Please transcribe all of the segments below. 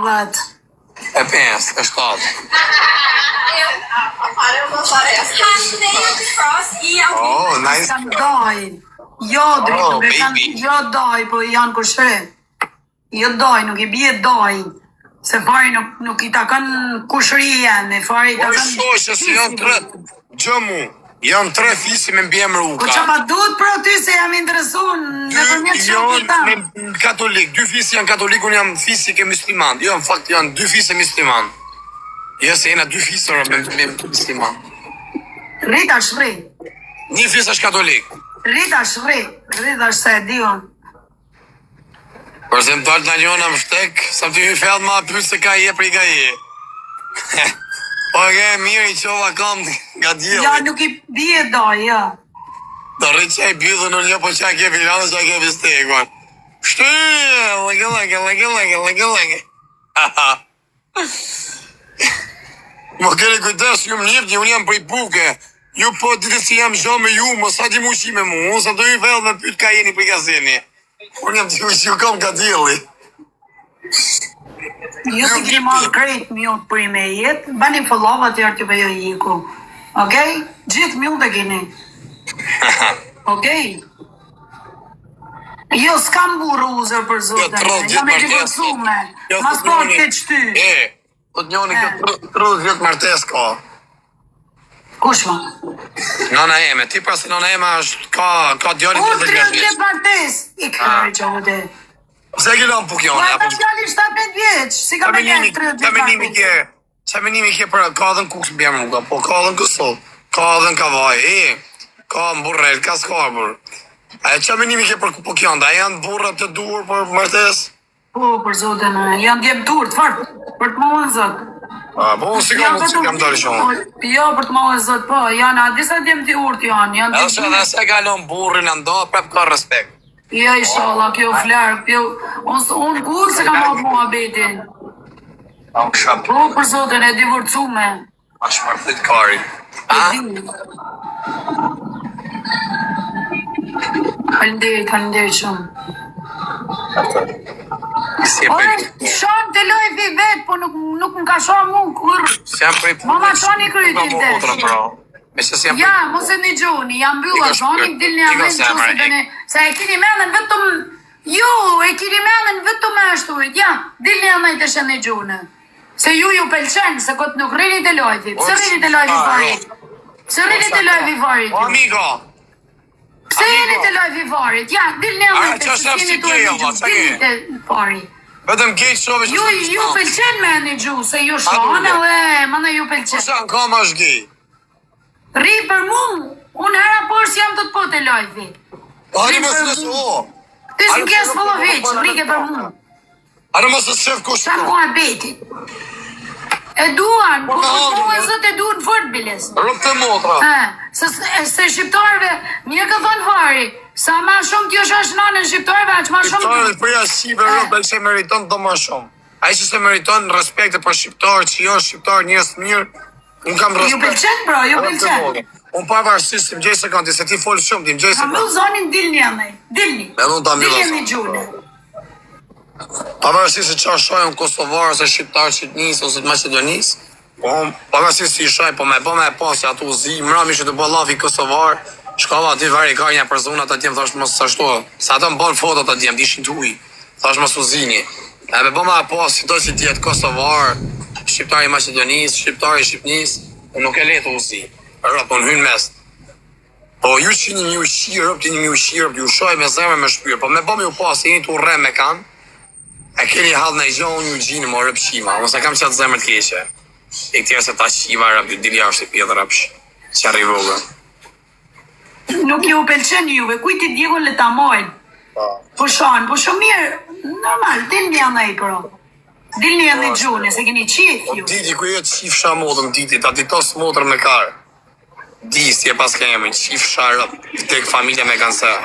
10. E 5, e 7. Oh, nice. Kanë daj. Jo, jo daj, po janë kushre. Jo daj, nuk I bie daj. Se fari nuk I takon kushria, me fari Po shoqë se janë 3. Gjëmu. Janë 3 fisi me mbjemër uka. Po që pa duhet për ty se jam interesuar në përmjet shokit tam. Janë katolik, 2 fisi janë katolik, unë jam fisi ke musliman. Jo, në fakt janë 2 fisi musliman. Jo, se jena 2 fisër me musliman. Rita shri. Një fis është katolik. Rita shri. Rita se e dion. Por se më dalë në njona më shtek, sa më të një fjallë ma pytë se ka je prej ka je. Oke, mirë I qova kam nga djeli. Ja, nuk I bie daj, ja. Do rritë që I bjudhë në një po që a ke filanë, që a ke pistekon. Shtë, lege. Më kere kujtës, ju më njëpë, unë jam prej buke. Ju po ditë si jam zho me ju, më sa ti mu shi me mu, unë sa të ju fejllë me pytë ka jeni prej kaseni. Unë jam të ju kam ka djeli. Jo të keni marrë krejt mjot për I me jetë, bani follow atër të bëjo jiku. Okej? Gjithë mjot e keni. Okej? Jo, s'kam burë uzër për zotën. Jam e divorcume. Mas po të keq ty. Po të njoni këtë 30 vjetë martes ka. Kush ma? Nona eme, ti pra se nona eme është ka djali 30 vjetë. 30 vjetë martes. I kërë që vëte. Se ke lanë pukjone? Po ata djali 7-8 vjeç, si ka me kërë 30 vjetë. Qa menimi ke për ka dhe në kuks bjemë nuk, po ka dhe në kësot, ka dhe në kavaj, ka në burrel, ka s'karbur. Qa menimi ke për pukjone, a janë burrat të dur për martes? Po, për zotën, janë djemë dur, të fartë, për të mohën zotë. Po, unë si kam dalë shumë. Jo, për të mohën zotë, po, janë, a disa djemë të urtë janë Edhe se kalon burrin në ndo, prep ka respekt. Ja, inshallah, kjo flarë, kjo... Unë kur se kam hapë mua betin. Po, për zotën, e divorcume. A shpartit kari. Falenderit shumë. Shonë të lojvi vetë, po nuk më ka shonë mu, kur... Mama shoni krytin të. Ja, mos e një gjoni, jam bylla shoni, dilni a vend që se dëne... Se e kini menën vetëm... Jo, e kini menën vetëm e ashturit, ja, dilni a nëjtë e shë një gjone. Se ju pelqen, se këtë nuk rini të lojvi. Pse rini të lojvi varit? Pse rini të lojvi varit? O, amigo! Pse rini të lojvi varit? Ja, dilni a nëjtë e shë kini të lojvi gjone. Dilni të varit. Vetëm kejtë shove që së të ju pelqen me një gju, se ju shonë dhe mëna ju pelqen. Kusa në kam është gej? Ri për mu, unë hera por si jam të të po të lojvi. Ari më së nësë o. Ty s'm kjesë follo veç, rike për mu. Ari më së shëf kush. Sa mua betit. E duan, po mua zët e duan fort biles. Rëp të motra. Se shqiptarve, mirë ka thonë vari, sa ma shumë t'jo shash nanë në shqiptarve, aq ma shumë... Shqiptarve përja shqipe rëp e që meriton do ma shumë. A i që se meriton respekte për shqiptarë, që jo shqiptarë njës mirë, unë kam respekt. Ju pelqen, bro, ju pelqen. Unë pavarësisht si më gjej sekondi, se ti folë shumë, ti më gjej sekondi. Ka mbyll zonin, dilni amej, dilni. Dilni gjune. Pavarësisht se qa shojnë Kosovarë, ose shqiptarë që t'nisë, ose t'Macedonisë, pavarësisht si shoj, po me si atu zi, mrami që të bëllavi Kosovarë, shkova aty vari ka një persona të djemë, thashtë mos sashtu, sa ato më bënë foto të djemë, dishin t'uj, thashtë mos u zini. E me bëma si do që tjetë Kosovarë, shqiptari Macedonisë, shqiptari Shqipnisë, nuk e letë u zi. Rëp, unë hynë mes. Po ju që një u shirëp, ti një u shirëp, ju shoj me zemër me shpyrë, po me bëm ju pas, jeni të urre me kanë, e keni hadhë në i gjohë një gjinë më rëp shima, ose kam qatë zemër t'keqe. E këtjerë se ta shiva rëp, dili ashtë i pjetë rëp që arri vogë. Nuk ju pelqen juve, kujti Diego le ta mojnë. Po shonë, po shumë mirë, normal, dilni anë e pro. Dilni anë e gjune, se keni qif ju. Diti, ku jetë qif sha modën, diti, ta ditos modër me karë. Di, si e pas ka jemi, qif sha rëp, tek familja me kanser.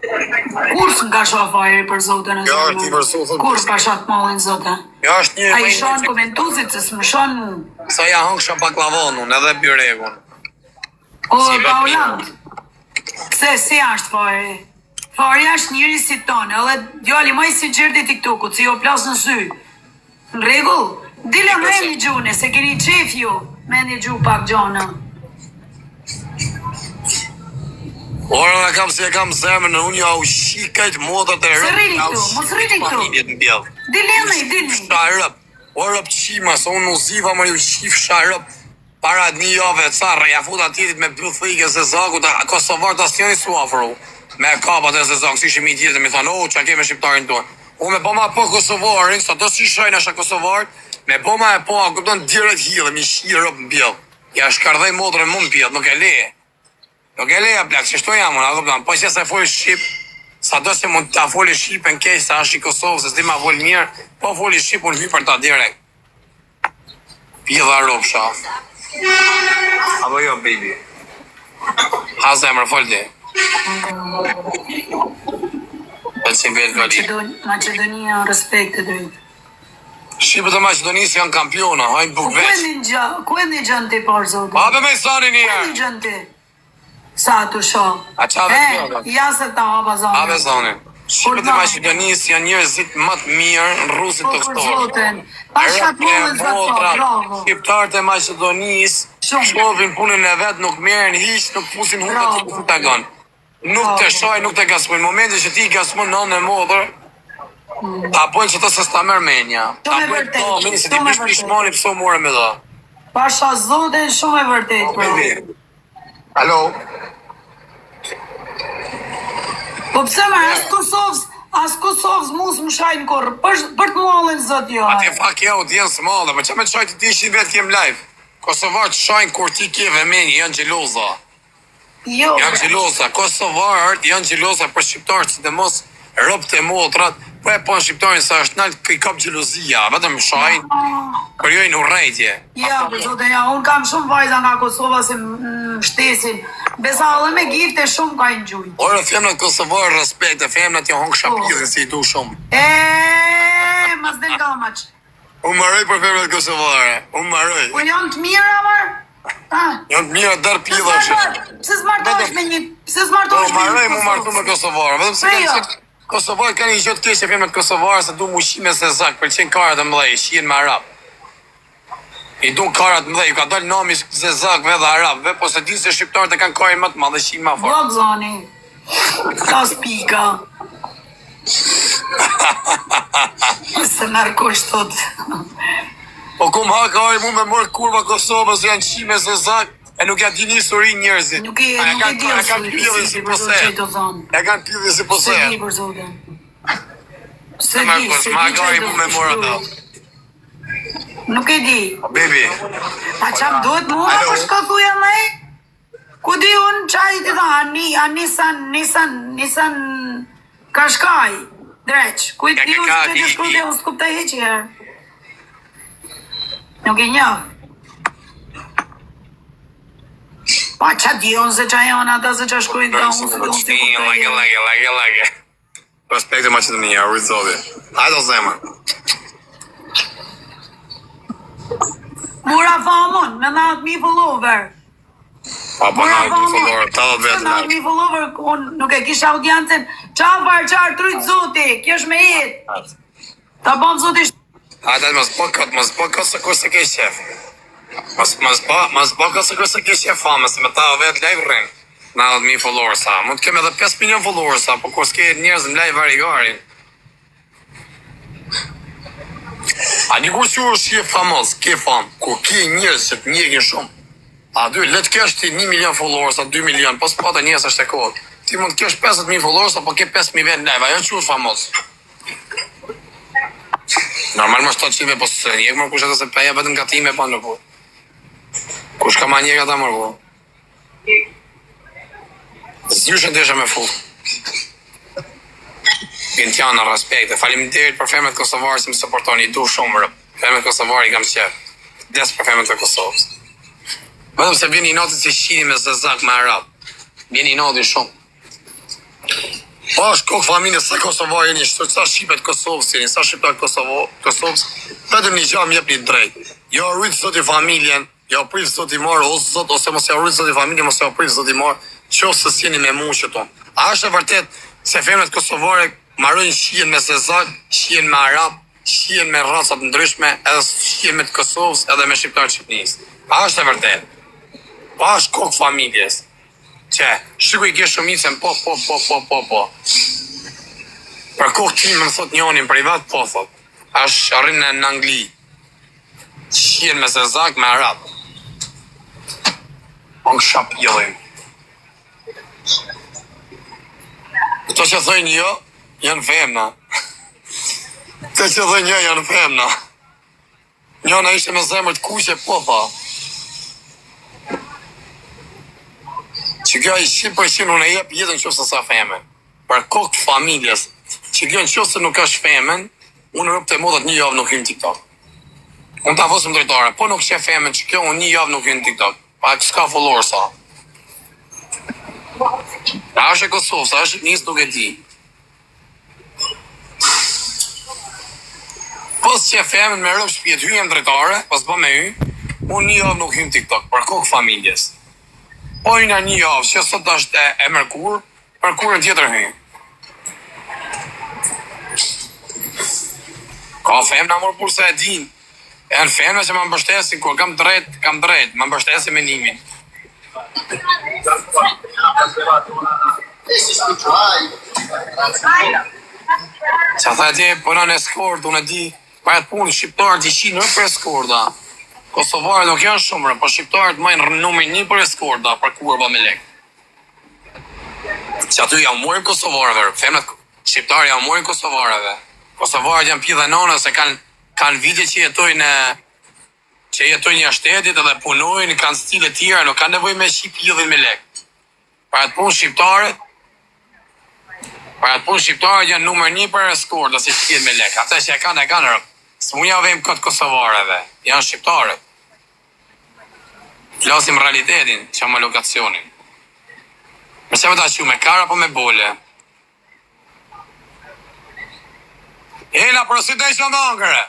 Kur s'nka shoh fajri për zotën e zonë? Kur s'ka shoh të malin zotën? Ja, është një... A i shonë komentuzit, se s'më shonë mu. Sa ja hëngë shë baklavonun, edhe byregun. O, Paulant, se si ashtë fajri? Fajri ashtë njëri si tonë, edhe djali maj si gjerdi TikTokut, si jo plasë në sy. Në rregull? Dile me një gjune, se keni qef ju. Me një gju pak gjona. Ora në kam se kam zemën, unë ja u shikajt modat e rëp. Se rrini këtu, mos rrini këtu. Dile me, dile. Sharëp, o rëp qima, se unë u ziva më ju shif sharëp. Para një jave të sarë, ja futa tjetit me bëthike se zaku, të Kosovar të asnjëri su afru. Me kapat e se zaku, si shimi tjetit, mi thonë, o, që keme shqiptarin tonë. Unë me bëma po Kosovarin, sa do si shajnë asha Kosovar, me bëma e po, a këpëton direkt hile, mi shirë rëp në bjell. Ja shkardhej modrën më në bjell, nuk e leje. Nuk e leja plak, që shto jam unë, a këpëton, po që se foli Shqip, sa do se mund ta foli Shqip në kej, sa është i Kosovë, se s'di ma foli mirë, po foli Shqip, unë hy për ta direkt. Pjedha rëp shaf. Apo jo, baby? Ha zemër, fol ti. Macedonia respekt e drejt. Shqipët e Macedonisë janë kampiona, hajnë buk veç. Ku e një gjën ti parë, zotë? Abe me sani një Ku e një gjën ti? Sa të shoh? A qa dhe kjo? Ja se ta hapa zonë. Abe sani. Shqipët e Macedonisë janë njerëzit më të mirë në rrusit të këtorë. Shqiptarët e Macedonisë shovin punën e vetë, nuk merën hiq, nuk pusin hutat të këtu të ganë. Nuk të shaj, nuk të gasmën. Në momentin që ti gasmën në modër, ta pojnë që të se s'ta mërë menja. Ta pojnë të minë, se ti pish pishmoni pëso more me dhe. Pasha zote, shumë e vërtet. Alo? Po pse me, as Kosovës mus më shajnë korë, për të muallin zot jo. Ati fak ja u djenë së madhe, për që me të shajtë ti ishin vetë kem live. Kosovarët shajnë kur ti kjeve menjë, janë gjeloza. Jo. Janë gjeloza, Kosovarët janë gjeloza për shqiptarët, si dhe mos rëpët e motrat, po e po në shqiptarin sa është nalë këj kap gjelozia, vetëm shajnë, kërjojnë urrejtje. Ja, për zote, ja, unë kam shumë vajza nga Kosova se më shtesin, besa dhe me gifte shumë ka në gjujnë. Ora, femnat Kosovarë respekt, e femnat janë hongë shapirën si i du shumë. Mas del gamaq. Unë maroj për femnat Kosovare, unë maroj. Po janë të mira, amar? Janë të mira dërë pjidha shumë. Pse s'martohesh me një, pse s'martohesh me një maroj mu martu me Kosovarë, vetëm se kanë qëtë Kosovarë kanë një gjotë keqe femnat Kosovarë, se du mushime se zak, për qenë karat e mdhej, shien me Arab. I du karat mdhej, ju ka dalë nami se zakve dhe Arabve, po se din se shqiptarët e kanë karin më të madhe, shien ma fort. Blok zoni, ta spika. Se nërkosh tot. Po kum haka oj mu me mërë kurva Kosovës janë qime se zak, e nuk ja dini suri njerëzit. Nuk e di o suri, si pose. E kanë pjidhe si pose. Se di për zote. Se di Ma haka oj mu me mërë ato. Nuk e di. Baby. A qam duhet mua për shkathuja me? Ku di unë qaj të dha, Nisan Kashkaj, dreq. Ku i ti unë që të shkute, unë s'kup të heqi herë. Nuk e një. Pa qa di unë se qa janë ata se qa shkujnë të unë s'kup të heqi. Lage. Respekte Macedonia, rrizovi. Hajdo zemër. Mura famon, me 90.000 follower. Pa po 90.000 follower, 80 vetë. 90.000 follower, unë nuk e kisha audiencen. Qafar, qarë, trujt zoti, kjo është me jetë. Ta bom zoti Hajde, mos po këtë se kur se ke qef. Mos po këtë se kur se ke qef fame, se me ta vetë live rrinë. 90.000 follower sa, mund të kem edhe 5 milion follower sa, po kur s'ke njerëz në live varigarin. A një kur që është je famos, ke fam, kur ke njërës që të njëgjën shumë, a dy, letë kesh ti 1 milion followers, a 2 milion, pas pata njës është e kohë, ti mund të kesh 50.000 followers, apo ke 5.000 vetë live, ajo që është famos. Normal më 700 po së njëkë më kush e të se peja vetëm nga ti me pa në po. Kush ka ma njëka ta mërë po. Zgjyshën të ishe me full. Gëntjana, respekte. Faleminderit për femët kosovarë që më supportoni, du shumë rëp. Femët kosovarë i kam qef. Des për femët të Kosovës. Vetëm se vjen i notit si shqini me zëzak me Arab. Vjen i notit shumë. Po është kokë familje se Kosovarë jeni, sa Shqipet Kosovës jeni, sa Shqipet Kosovës, vetëm një gjam jep një drejt. Jo rritë zot i familjen, jo pritë zot i marë, ose mos ja rritë zot i familjen, mos ja pritë zot i marë, qofë se s'jeni me mu që tonë. A është e vërtet se femët kosovare marrojnë shien me zezak, shien me Arab, shihen me racat ndryshme, edhe shihen me të Kosovës, edhe me shqiptarët Shqipërisë. A është e vërtet? Pa është kokë familjes. Që, shikuj ke shumicën, po. Për kokë time më thot njonin privat, po thot. Është arrin në Angli. Shihen me zezak, me arab. Unë shap jëllim. Këto që thëjnë jo, janë femna. Këto që thëjnë jo, janë femna. Njona ishte me zemër të kuqe, po tha. Që kjo i 100% unë e jep jetën që se sa femen. Për kokë familjes. Që kjo në që se nuk është femen, unë rëpë të modat një javë nuk hynë TikTok. Unë ta fosëm drejtare, po nuk që femen që kjo unë një javë nuk hynë TikTok. Pa s'ka follower sa. A është e Kosovës, a është njës nuk e di. Pos që femen me rëpë shpjet hyjem drejtare, pas po me hy, unë një javë nuk hynë TikTok, për kokë familjes. Po hyna një javë, që sot është e mërkur, për kurën tjetër hynë. Ka femna mërë kur se e din. E në femna që më mbështesin, kur kam drejt, më mbështesin menimin. Që tha e di, përna në eskort, unë e di, pa e të punë, shqiptarët i qinë në për eskorda. Kosovarët nuk janë shumërë, po shqiptarët majnë numër 1 për eskorda, për kurba me lek. Që aty janë murin Kosovarëve, femnat shqiptarë janë murin Kosovarëve. Kosovarët janë pjidhe nona se kanë vite që jetojnë një shtetit edhe punojnë, kanë stile tjera, nuk kanë nevoj me shqip pjidhin me lek. Para të punë shqiptarët janë numër 1 për eskorda, si shqipin me lek. Ata që e kanë rëpë. Së mu javëm këtë Kosovarëve, janë shqiptarët. Flasim realitetin, që më lokacionin. Me që me ta që me kara po me bole. Hela, përësitej që në angëre.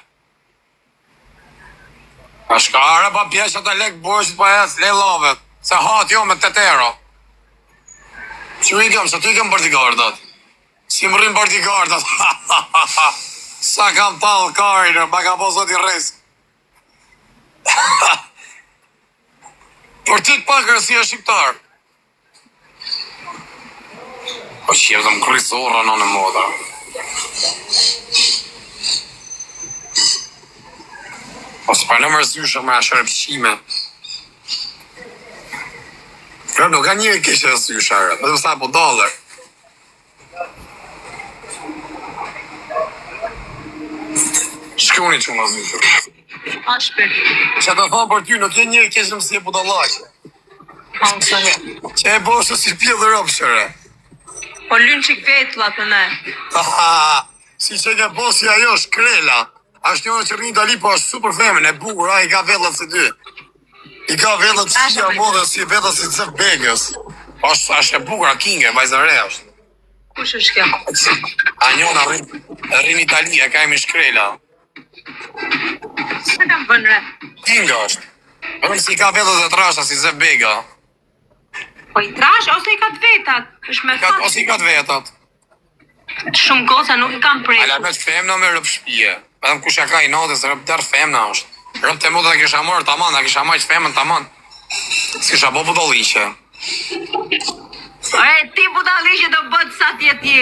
A shkara pa pjesë të lek bërshit pa jesë, le lavet. Se hatë jo me 8 euro. Që i kam, që tu i kam bodyguardat. Si më rrinë bodyguardat. Sa kam talë karinër, ma ka po zot i risk. Për ty të pakër si e shqiptar. Po që jem dhe më krysorë në në moda. Po së për në mërzyshë me ashtë rëpshime. Kërë nuk ka njëri kishë rëzyshë arë, me dhe mësa po dollar. Shkuni që më rëzyshë. Ashpër. Që të thonë për ty, nuk e njëri kishë mësi e budallaqë. Që e boshë si pjë dhe rëpshëre. Po lynë qik vetla të ne. Si që ke bosi ajo shkrela. Ashtë njërë që rrinë tali, po është super femen, e bukur, a i ka vetlat si dy. I ka vetlat si a modhe, si vetlat si të begës. Ashtë e bukur, a kinge, vajzare është. Kush është kjo? A njona rrinë Itali, e ka imi shkrela. Se kam bënë re? Kinga është. Rrinë si ka vetlat e trasha, si zë bega. Po i trash, ose i ka të vetat? është me fat. Ose i ka të vetat. Shumë goca nuk i kam prejtë. Ala me të femna me rëpë shpije. Edhe kush ja ka i natës, rëpë dërë femna është. Rëpë të mundë dhe kisha mërë të aman, dhe kisha majtë femën të aman. S'kisha bo budalishe. Ti budalishe do bëtë sa tjetë.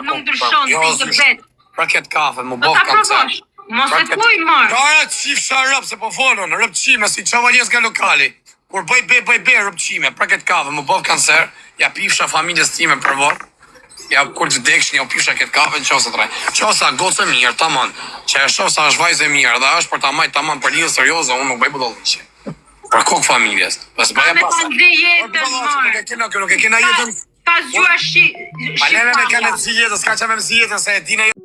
Nuk ndryshon, ti të vetë. Pra këtë kafe, mu bof kancer. Mos e kuj mërë. Kare të qifësha rëpë, se po folën, rëpë qime, si qava njës nga lokali. Kur bëj rëpë qime, pra këtë kafe, mu bof kancer, ja pifësha familjes time për vorë. Ja, kur të dekshin, ja u pisha këtë kafe në qosë të rejë. Qosa gocë mirë, tamam. Që e shosa është vajzë mirë, dhe është për ta majtë tamam për lidhë serioze, unë nuk bëj budallishe. Për kokë familjes. Pas bëja pasaj. Me të ndë jetën, marë. Nuk e kena jetën. Pas gjua shi... Pa nene me kanë të zi jetën, s'ka që me më zi jetën, se e dine jo.